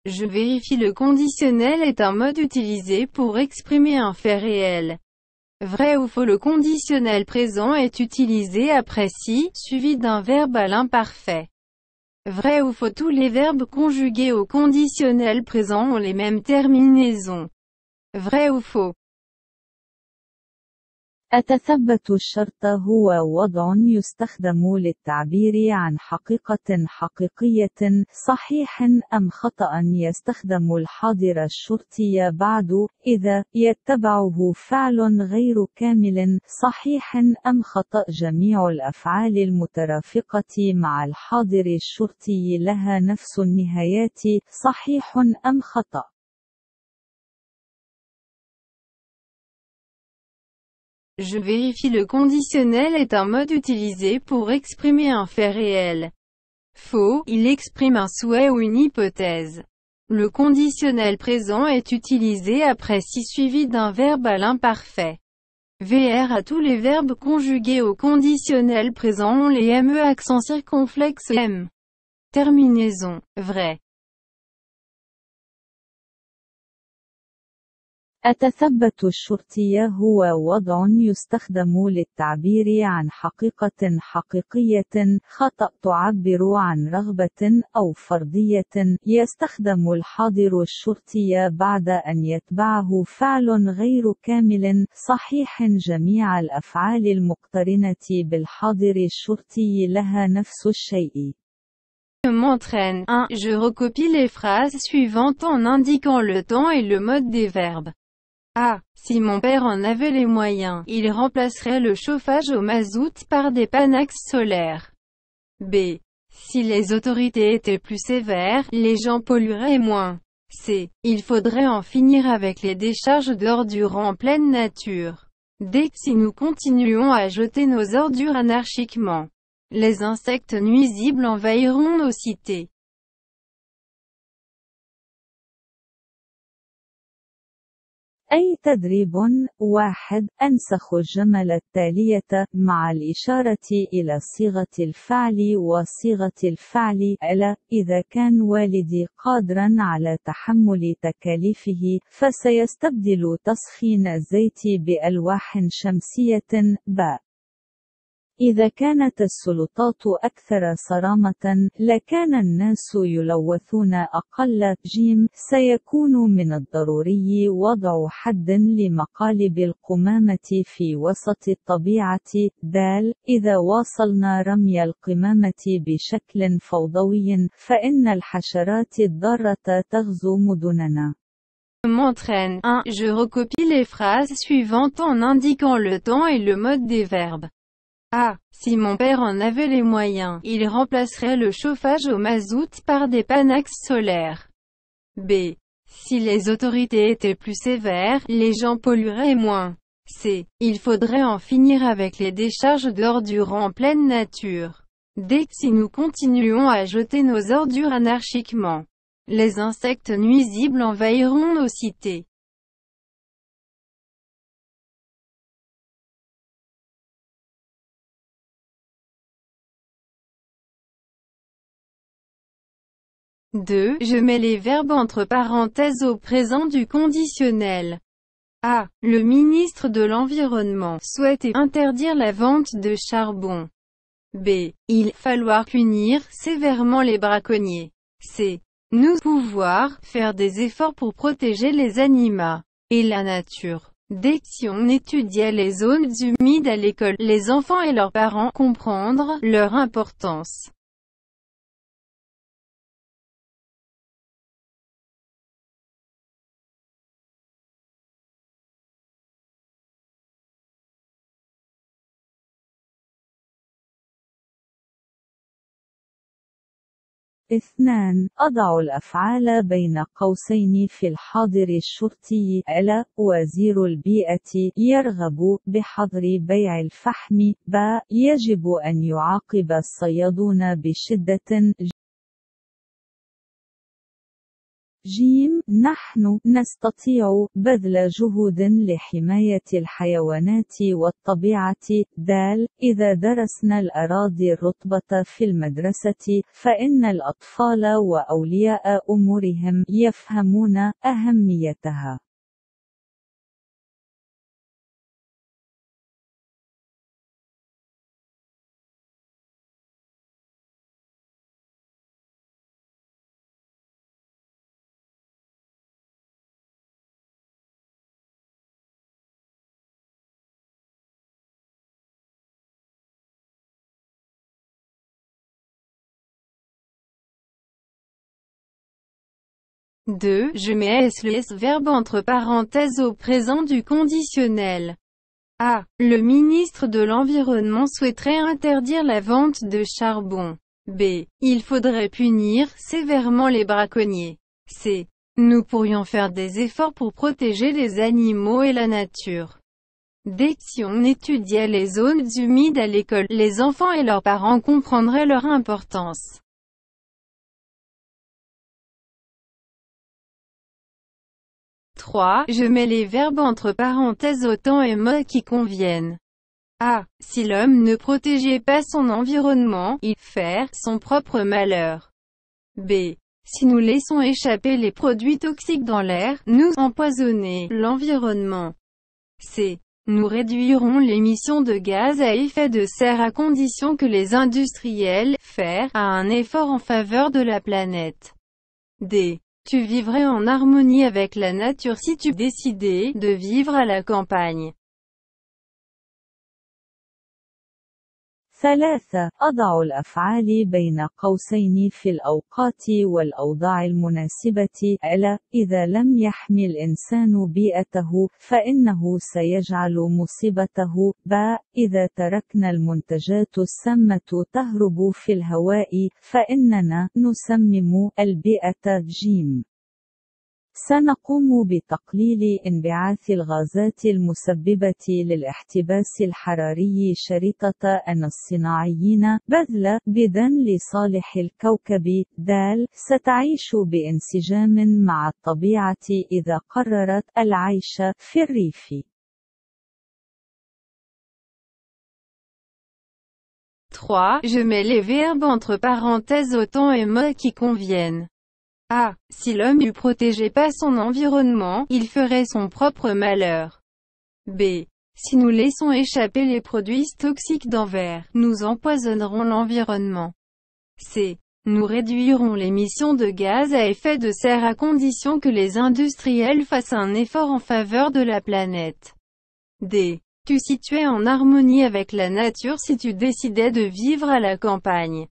Je vérifie. Le conditionnel est un mode utilisé pour exprimer un fait réel. Vrai ou faux? Le conditionnel présent est utilisé après si, suivi d'un verbe à l'imparfait. Vrai ou faux? Tous les verbes conjugués au conditionnel présent ont les mêmes terminaisons. Vrai ou faux? أتثبت الشرط هو وضع يستخدم للتعبير عن حقيقة حقيقية، صحيح أم خطأ. يستخدم الحاضر الشرطي بعد إذا يتبعه فعل غير كامل، صحيح أم خطأ. جميع الأفعال المترافقة مع الحاضر الشرطي لها نفس النهايات، صحيح أم خطأ. Je vérifie. Le conditionnel est un mode utilisé pour exprimer un fait réel. Faux, il exprime un souhait ou une hypothèse. Le conditionnel présent est utilisé après si suivi d'un verbe à l'imparfait. Vr à tous les verbes conjugués au conditionnel présent ont les me accent circonflexe m. Terminaison, vrai. أتثبت الشرطي هو وضع يستخدم للتعبير عن حقيقة حقيقية، خطأ تعبر عن رغبة أو فرضية. يستخدم الحاضر الشرطي بعد أن يتبعه فعل غير كامل، صحيح. جميع الأفعال المقترنة بالحاضر الشرطي لها نفس الشيء. M'entraîne. 1. Je recopie les phrases suivantes en indiquant le temps et le mode des verbes. A. Si mon père en avait les moyens, il remplacerait le chauffage au mazout par des panax solaires. B. Si les autorités étaient plus sévères, les gens pollueraient moins. C. Il faudrait en finir avec les décharges d'ordures en pleine nature. D. Si nous continuons à jeter nos ordures anarchiquement, les insectes nuisibles envahiront nos cités. أي تدريب. 1. أنسخ الجمل التالية مع الإشارة إلى صيغة الفعل وصيغة الفعل. ألا إذا كان والدي قادرا على تحمل تكاليفه، فسيستبدل تسخين الزيت بألواح شمسية. ب. إذا كانت السلطات أكثر صرامة، لكان الناس يلوثون أقل. ج. سيكون من الضروري وضع حد لمقالب القمامة في وسط الطبيعة. د. إذا واصلنا رمي القمامة بشكل فوضوي، فإن الحشرات الضارة تغزو مدننا. M'entraîne. 1. Je recopie les phrases suivantes en indiquant le temps et le mode des verbes. A. Si mon père en avait les moyens, il remplacerait le chauffage au mazout par des panax solaires. B. Si les autorités étaient plus sévères, les gens pollueraient moins. C. Il faudrait en finir avec les décharges d'ordures en pleine nature. D. Si nous continuons à jeter nos ordures anarchiquement, les insectes nuisibles envahiront nos cités. Deux. Je mets les verbes entre parenthèses au présent du conditionnel. A. Le ministre de l'Environnement souhaite interdire la vente de charbon. B. Il falloir punir sévèrement les braconniers. C. Nous pouvoir faire des efforts pour protéger les animaux et la nature. D. Si on étudiait les zones humides à l'école, les enfants et leurs parents comprendre leur importance. اثنان. أضع الأفعال بين قوسين في الحاضر الشرطي. ألا وزير البيئة يرغب بحظر بيع الفحم. ب. يجب أن يعاقب الصيادون بشدة. جيم. نحن نستطيع بذل جهود لحماية الحيوانات والطبيعة. دال. إذا درسنا الأراضي الرطبة في المدرسة، فإن الأطفال وأولياء أمورهم يفهمون أهميتها. Deux. Je mets le verbe entre parenthèses au présent du conditionnel. A. Le ministre de l'Environnement souhaiterait interdire la vente de charbon. B. Il faudrait punir sévèrement les braconniers. C. Nous pourrions faire des efforts pour protéger les animaux et la nature. D. Si on étudiait les zones humides à l'école, les enfants et leurs parents comprendraient leur importance. 3. Je mets les verbes entre parenthèses au temps et mots qui conviennent. A. Si l'homme ne protégeait pas son environnement, il ferait son propre malheur. B. Si nous laissons échapper les produits toxiques dans l'air, nous empoisonnons l'environnement. C. Nous réduirons l'émission de gaz à effet de serre à condition que les industriels fassent un effort en faveur de la planète. D. Tu vivrais en harmonie avec la nature si tu décidais de vivre à la campagne. 3. أضع الأفعال بين قوسين في الأوقات والأوضاع المناسبة. ألا. إذا لم يحمي الإنسان بيئته، فإنه سيجعل مصيبته. ب. إذا تركنا المنتجات السامة تهرب في الهواء، فإننا نسمم البيئة. جيم. سنقوم بتقليل انبعاث الغازات المسببة للاحتباس الحراري شريطة أن الصناعيين بذلا لصالح الكوكب. د. ستعيش بانسجام مع الطبيعة إذا قررت العيش في الريف. 3. Je mets les verbes entre parenthèses au temps et mots qui conviennent. A. Si l'homme ne protégeait pas son environnement, il ferait son propre malheur. B. Si nous laissons échapper les produits toxiques dans l'air, nous empoisonnerons l'environnement. C. Nous réduirons l'émission de gaz à effet de serre à condition que les industriels fassent un effort en faveur de la planète. D. Tu situais en harmonie avec la nature si tu décidais de vivre à la campagne.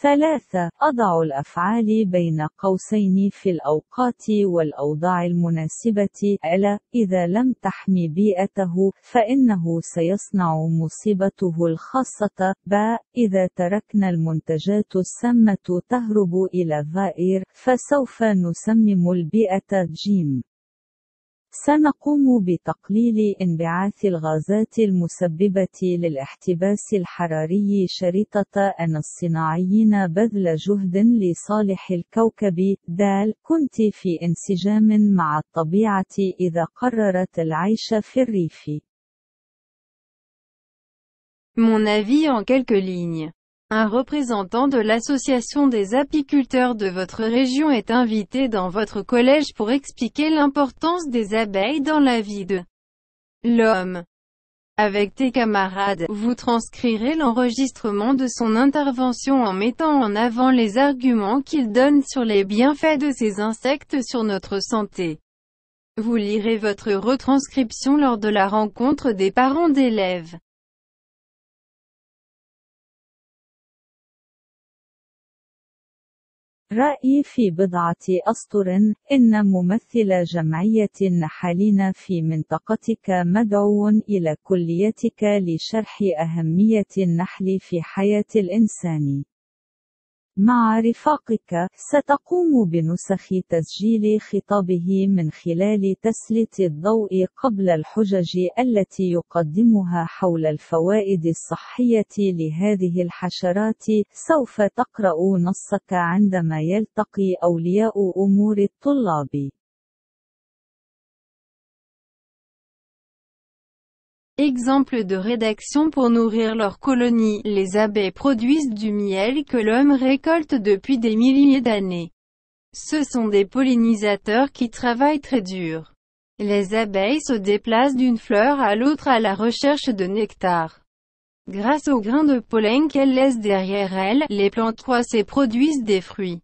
3. أضع الأفعال بين قوسين في الأوقات والأوضاع المناسبة. ألا. إذا لم تحمي بيئته، فإنه سيصنع مصيبته الخاصة. ب. إذا تركنا المنتجات السامة تهرب إلى الظائر، فسوف نسمم البيئة. جيم. سنقوم بتقليل انبعاث الغازات المسببة للاحتباس الحراري شريطة أن الصناعيين بذل جهد لصالح الكوكب. د. كنت في انسجام مع الطبيعة إذا قررت العيش في الريف. Mon avis en quelques lignes. Un représentant de l'association des apiculteurs de votre région est invité dans votre collège pour expliquer l'importance des abeilles dans la vie de l'homme. Avec tes camarades, vous transcrirez l'enregistrement de son intervention en mettant en avant les arguments qu'il donne sur les bienfaits de ces insectes sur notre santé. Vous lirez votre retranscription lors de la rencontre des parents d'élèves. رأيي في بضعة أسطر. إن ممثل جمعية النحالين في منطقتك مدعو إلى كليتك لشرح أهمية النحل في حياة الإنسان. مع رفاقك، ستقوم بنسخ تسجيل خطابه من خلال تسليط الضوء قبل الحجج التي يقدمها حول الفوائد الصحية لهذه الحشرات. سوف تقرأ نصك عندما يلتقي أولياء أمور الطلاب. Exemple de rédaction pour nourrir leur colonie. Les abeilles produisent du miel que l'homme récolte depuis des milliers d'années. Ce sont des pollinisateurs qui travaillent très dur. Les abeilles se déplacent d'une fleur à l'autre à la recherche de nectar. Grâce aux grains de pollen qu'elles laissent derrière elles, les plantes croissent et produisent des fruits.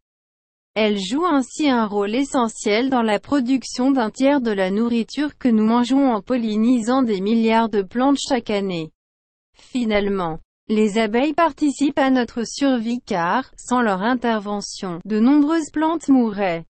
Elles jouent ainsi un rôle essentiel dans la production d'un tiers de la nourriture que nous mangeons en pollinisant des milliards de plantes chaque année. Finalement, les abeilles participent à notre survie car, sans leur intervention, de nombreuses plantes mourraient.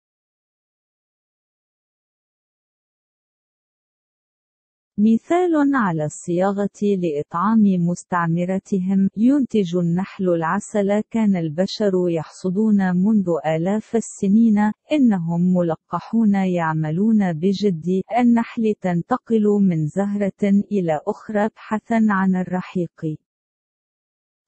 مثال على الصياغة لإطعام مستعمرتهم. ينتج النحل العسل. كان البشر يحصدون منذ آلاف السنين. إنهم ملقحون يعملون بجد. النحل تنتقل من زهرة إلى أخرى بحثا عن الرحيق.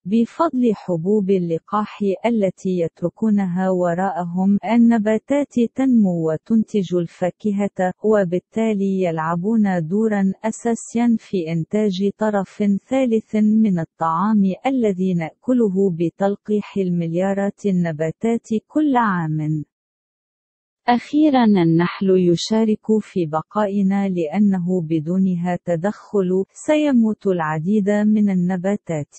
بفضل حبوب اللقاح التي يتركونها وراءهم، النباتات تنمو وتنتج الفاكهة، وبالتالي يلعبون دورا أساسيا في إنتاج طرف ثالث من الطعام الذي نأكله بتلقيح المليارات النباتات كل عام. أخيراً، النحل يشارك في بقائنا لأنه بدونها تدخل سيموت العديد من النباتات.